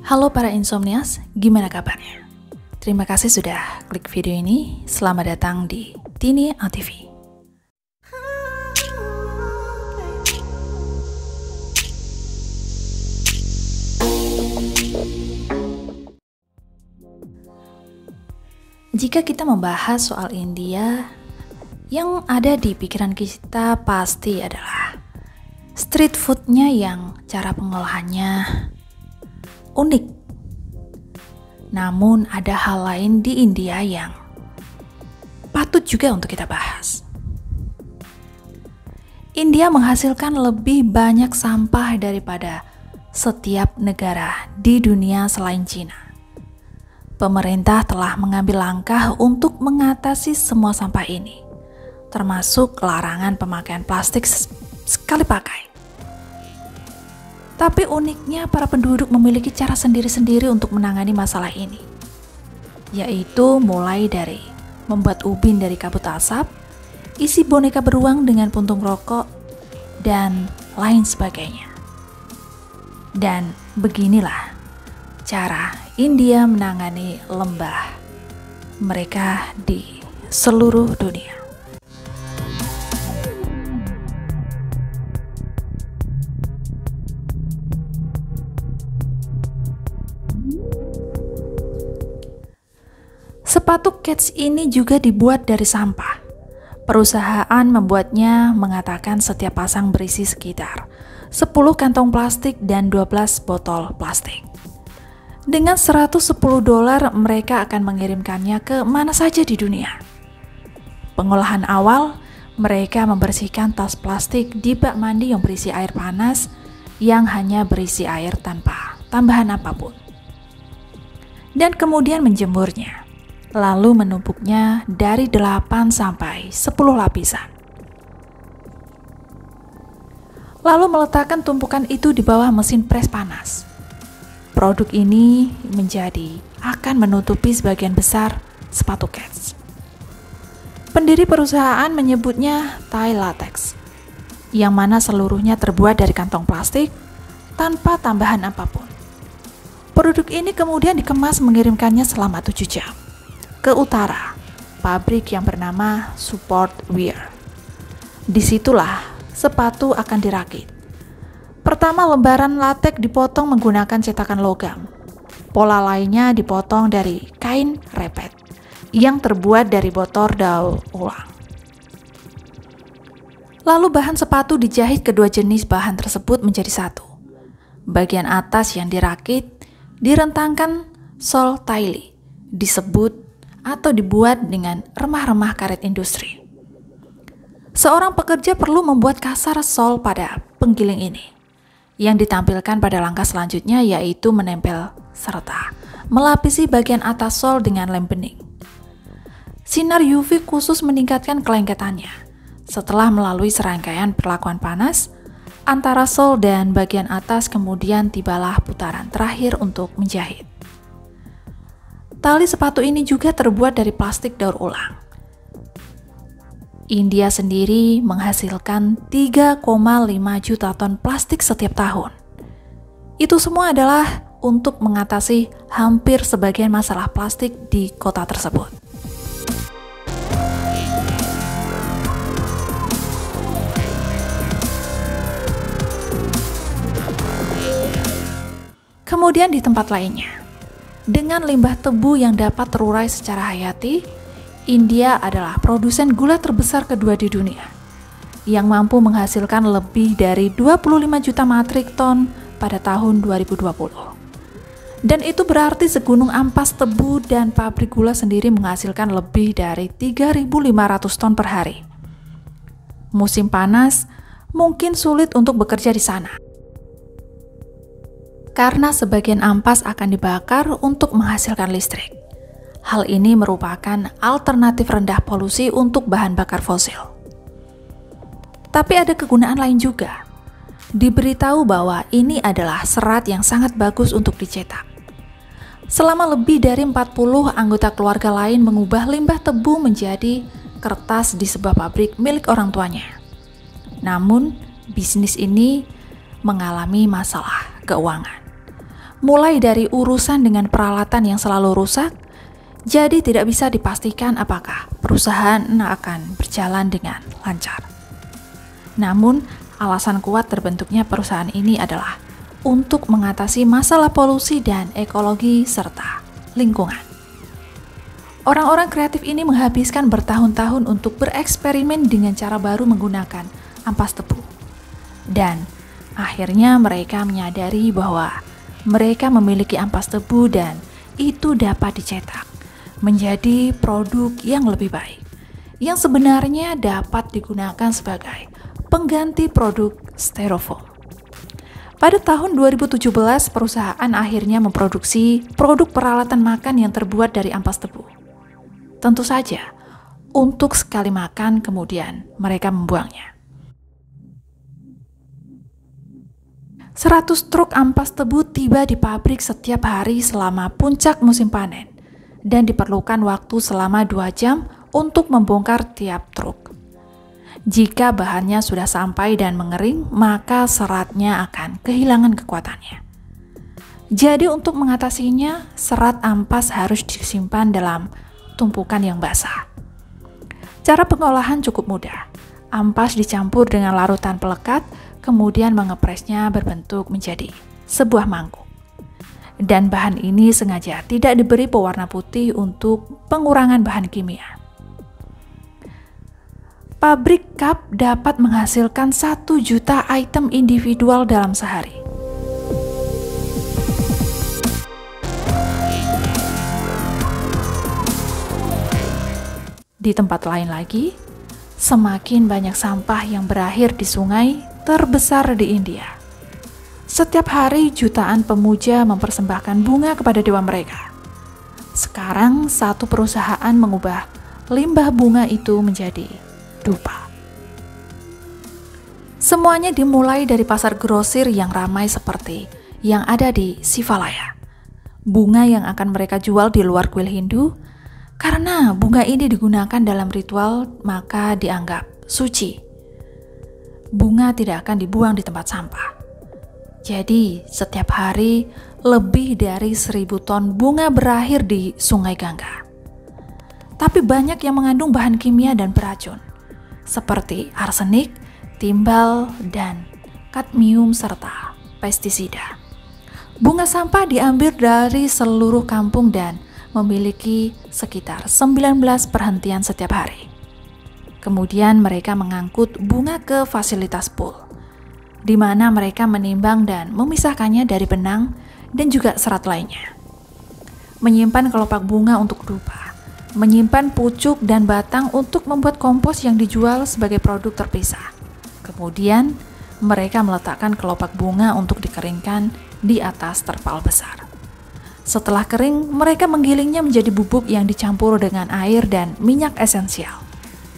Halo para insomnias, gimana kabarnya? Terima kasih sudah klik video ini. Selamat datang di Tini TV. Jika kita membahas soal India, yang ada di pikiran kita pasti adalah street foodnya yang cara pengolahannya unik. Namun ada hal lain di India yang patut juga untuk kita bahas. India menghasilkan lebih banyak sampah daripada setiap negara di dunia selain Cina. Pemerintah telah mengambil langkah untuk mengatasi semua sampah ini, termasuk larangan pemakaian plastik sekali pakai. Tapi uniknya para penduduk memiliki cara sendiri-sendiri untuk menangani masalah ini, yaitu mulai dari membuat ubin dari kabut asap, isi boneka beruang dengan puntung rokok, dan lain sebagainya. Dan beginilah cara India menangani limbah mereka di seluruh dunia. Sepatu Keds ini juga dibuat dari sampah. Perusahaan membuatnya mengatakan setiap pasang berisi sekitar 10 kantong plastik dan 12 botol plastik. Dengan $110 mereka akan mengirimkannya ke mana saja di dunia. Pengolahan awal, mereka membersihkan tas plastik di bak mandi yang berisi air panas yang hanya berisi air tanpa tambahan apapun. Dan kemudian menjemurnya, lalu menumpuknya dari 8 sampai 10 lapisan. Lalu meletakkan tumpukan itu di bawah mesin pres panas. Produk ini akan menutupi sebagian besar sepatu Keds. Pendiri perusahaan menyebutnya Thai Latex, yang mana seluruhnya terbuat dari kantong plastik tanpa tambahan apapun. Produk ini kemudian dikemas mengirimkannya selama 7 jam ke utara, pabrik yang bernama Support Wear. Disitulah sepatu akan dirakit. Pertama, lembaran latex dipotong menggunakan cetakan logam. Pola lainnya dipotong dari kain repet yang terbuat dari botol daur ulang. Lalu bahan sepatu dijahit kedua jenis bahan tersebut menjadi satu. Bagian atas yang dirakit direntangkan sol taili, disebut atau dibuat dengan remah-remah karet industri. Seorang pekerja perlu membuat kasar sol pada penggiling ini. Yang ditampilkan pada langkah selanjutnya yaitu menempel serta melapisi bagian atas sol dengan lem bening. Sinar UV khusus meningkatkan kelengketannya. Setelah melalui serangkaian perlakuan panas, antara sol dan bagian atas kemudian tibalah putaran terakhir untuk menjahit. Tali sepatu ini juga terbuat dari plastik daur ulang. India sendiri menghasilkan 3,5 juta ton plastik setiap tahun. Itu semua adalah untuk mengatasi hampir sebagian masalah plastik di kota tersebut. Kemudian di tempat lainnya, dengan limbah tebu yang dapat terurai secara hayati, India adalah produsen gula terbesar kedua di dunia, yang mampu menghasilkan lebih dari 25 juta metrik ton pada tahun 2020. Dan itu berarti segunung ampas tebu dan pabrik gula sendiri menghasilkan lebih dari 3.500 ton per hari. Musim panas mungkin sulit untuk bekerja di sana, karena sebagian ampas akan dibakar untuk menghasilkan listrik. Hal ini merupakan alternatif rendah polusi untuk bahan bakar fosil. Tapi ada kegunaan lain juga. Diberitahu bahwa ini adalah serat yang sangat bagus untuk dicetak. Selama lebih dari 40 anggota keluarga lain mengubah limbah tebu menjadi kertas di sebuah pabrik milik orang tuanya. Namun, bisnis ini mengalami masalah keuangan. mulai dari urusan dengan peralatan yang selalu rusak, jadi tidak bisa dipastikan apakah perusahaan akan berjalan dengan lancar. Namun, alasan kuat terbentuknya perusahaan ini adalah untuk mengatasi masalah polusi dan ekologi serta lingkungan. Orang-orang kreatif ini menghabiskan bertahun-tahun untuk bereksperimen dengan cara baru menggunakan ampas tebu. Dan akhirnya mereka menyadari bahwa mereka memiliki ampas tebu dan itu dapat dicetak menjadi produk yang lebih baik, yang sebenarnya dapat digunakan sebagai pengganti produk styrofoam. Pada tahun 2017, perusahaan akhirnya memproduksi produk peralatan makan yang terbuat dari ampas tebu. Tentu saja, untuk sekali makan kemudian mereka membuangnya. 100 truk ampas tebu tiba di pabrik setiap hari selama puncak musim panen dan diperlukan waktu selama 2 jam untuk membongkar tiap truk. Jika bahannya sudah sampai dan mengering, maka seratnya akan kehilangan kekuatannya. Jadi untuk mengatasinya, serat ampas harus disimpan dalam tumpukan yang basah. Cara pengolahan cukup mudah. Ampas dicampur dengan larutan pelekat, kemudian mengepresnya berbentuk menjadi sebuah mangkuk. Dan bahan ini sengaja tidak diberi pewarna putih untuk pengurangan bahan kimia. Pabrik cup dapat menghasilkan 1 juta item individual dalam sehari. Di tempat lain lagi, semakin banyak sampah yang berakhir di sungai terbesar di India. Setiap hari jutaan pemuja mempersembahkan bunga kepada dewa mereka. Sekarang satu perusahaan mengubah limbah bunga itu menjadi dupa. Semuanya dimulai dari pasar grosir yang ramai seperti yang ada di Sivalaya. Bunga yang akan mereka jual di luar kuil Hindu, karena bunga ini digunakan dalam ritual maka dianggap suci. Bunga tidak akan dibuang di tempat sampah. Jadi setiap hari lebih dari 1.000 ton bunga berakhir di Sungai Gangga. Tapi banyak yang mengandung bahan kimia dan beracun, seperti arsenik, timbal, dan kadmium serta pestisida. Bunga sampah diambil dari seluruh kampung dan memiliki sekitar 19 perhentian setiap hari. Kemudian mereka mengangkut bunga ke fasilitas pool, di mana mereka menimbang dan memisahkannya dari benang dan juga serat lainnya. Menyimpan kelopak bunga untuk dupa, menyimpan pucuk dan batang untuk membuat kompos yang dijual sebagai produk terpisah. Kemudian mereka meletakkan kelopak bunga untuk dikeringkan di atas terpal besar. Setelah kering, mereka menggilingnya menjadi bubuk yang dicampur dengan air dan minyak esensial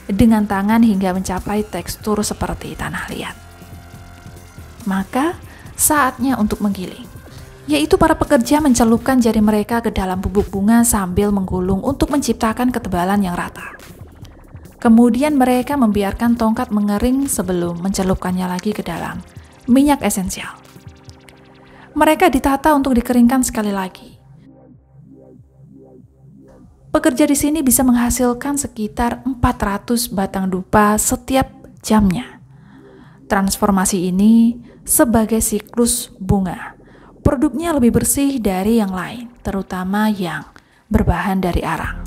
dengan tangan hingga mencapai tekstur seperti tanah liat. Maka, saatnya untuk menggiling, yaitu para pekerja mencelupkan jari mereka ke dalam bubuk bunga sambil menggulung untuk menciptakan ketebalan yang rata. Kemudian mereka membiarkan tongkat mengering sebelum mencelupkannya lagi ke dalam minyak esensial. Mereka ditata untuk dikeringkan sekali lagi. Pekerja di sini bisa menghasilkan sekitar 400 batang dupa setiap jamnya. Transformasi ini sebagai siklus bunga. Produknya lebih bersih dari yang lain, terutama yang berbahan dari arang.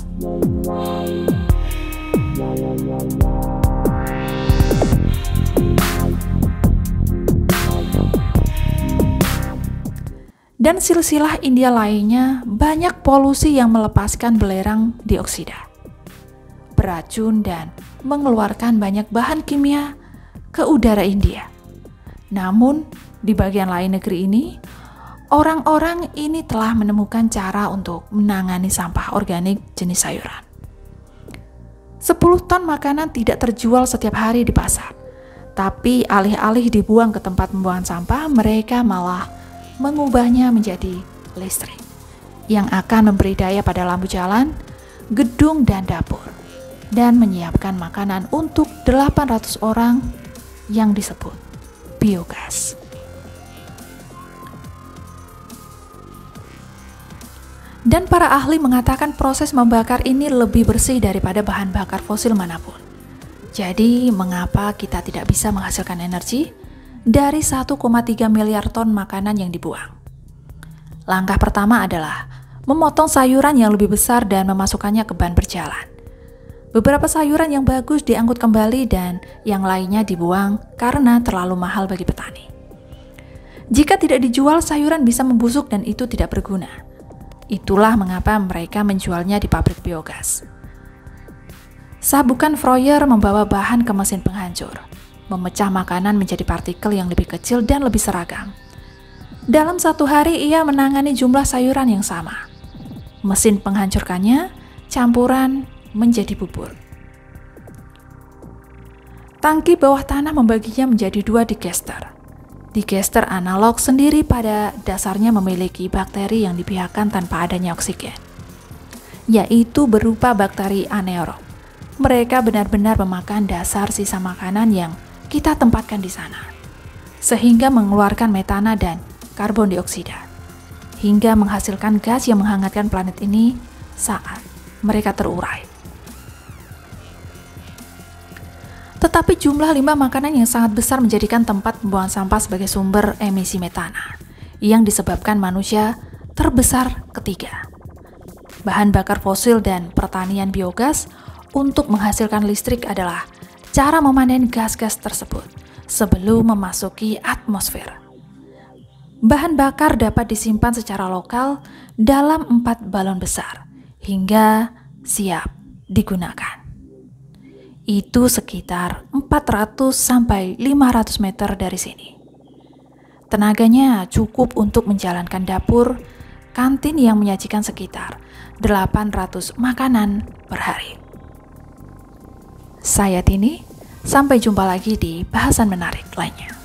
Dan silsilah India lainnya banyak polusi yang melepaskan belerang dioksida, beracun dan mengeluarkan banyak bahan kimia ke udara India. Namun di bagian lain negeri ini, orang-orang ini telah menemukan cara untuk menangani sampah organik jenis sayuran. 10 ton makanan tidak terjual setiap hari di pasar, tapi alih-alih dibuang ke tempat pembuangan sampah, mereka malah mengubahnya menjadi listrik yang akan memberi daya pada lampu jalan, gedung, dan dapur, dan menyiapkan makanan untuk 800 orang yang disebut biogas. Dan para ahli mengatakan proses membakar ini lebih bersih daripada bahan bakar fosil manapun. Jadi, mengapa kita tidak bisa menghasilkan energi dari 1,3 miliar ton makanan yang dibuang? Langkah pertama adalah memotong sayuran yang lebih besar dan memasukkannya ke ban berjalan. Beberapa sayuran yang bagus diangkut kembali dan yang lainnya dibuang karena terlalu mahal bagi petani. Jika tidak dijual, sayuran bisa membusuk dan itu tidak berguna. Itulah mengapa mereka menjualnya di pabrik biogas. Sabukan Fryer membawa bahan ke mesin penghancur, memecah makanan menjadi partikel yang lebih kecil dan lebih seragam. Dalam satu hari ia menangani jumlah sayuran yang sama. Mesin penghancurkannya, campuran menjadi bubur. Tangki bawah tanah membaginya menjadi 2 digester. Digester analog sendiri pada dasarnya memiliki bakteri yang dipihakkan tanpa adanya oksigen, yaitu berupa bakteri anaerob. Mereka benar-benar memakan dasar sisa makanan yang kita tempatkan di sana, sehingga mengeluarkan metana dan karbon dioksida, hingga menghasilkan gas yang menghangatkan planet ini saat mereka terurai. Tetapi jumlah limbah makanan yang sangat besar menjadikan tempat pembuangan sampah sebagai sumber emisi metana yang disebabkan manusia terbesar ketiga. Bahan bakar fosil dan pertanian biogas untuk menghasilkan listrik adalah cara memanen gas-gas tersebut sebelum memasuki atmosfer. Bahan bakar dapat disimpan secara lokal dalam 4 balon besar hingga siap digunakan. Itu sekitar 400 sampai 500 meter dari sini. Tenaganya cukup untuk menjalankan dapur, kantin yang menyajikan sekitar 800 makanan per hari. Saya Tini, sampai jumpa lagi di bahasan menarik lainnya.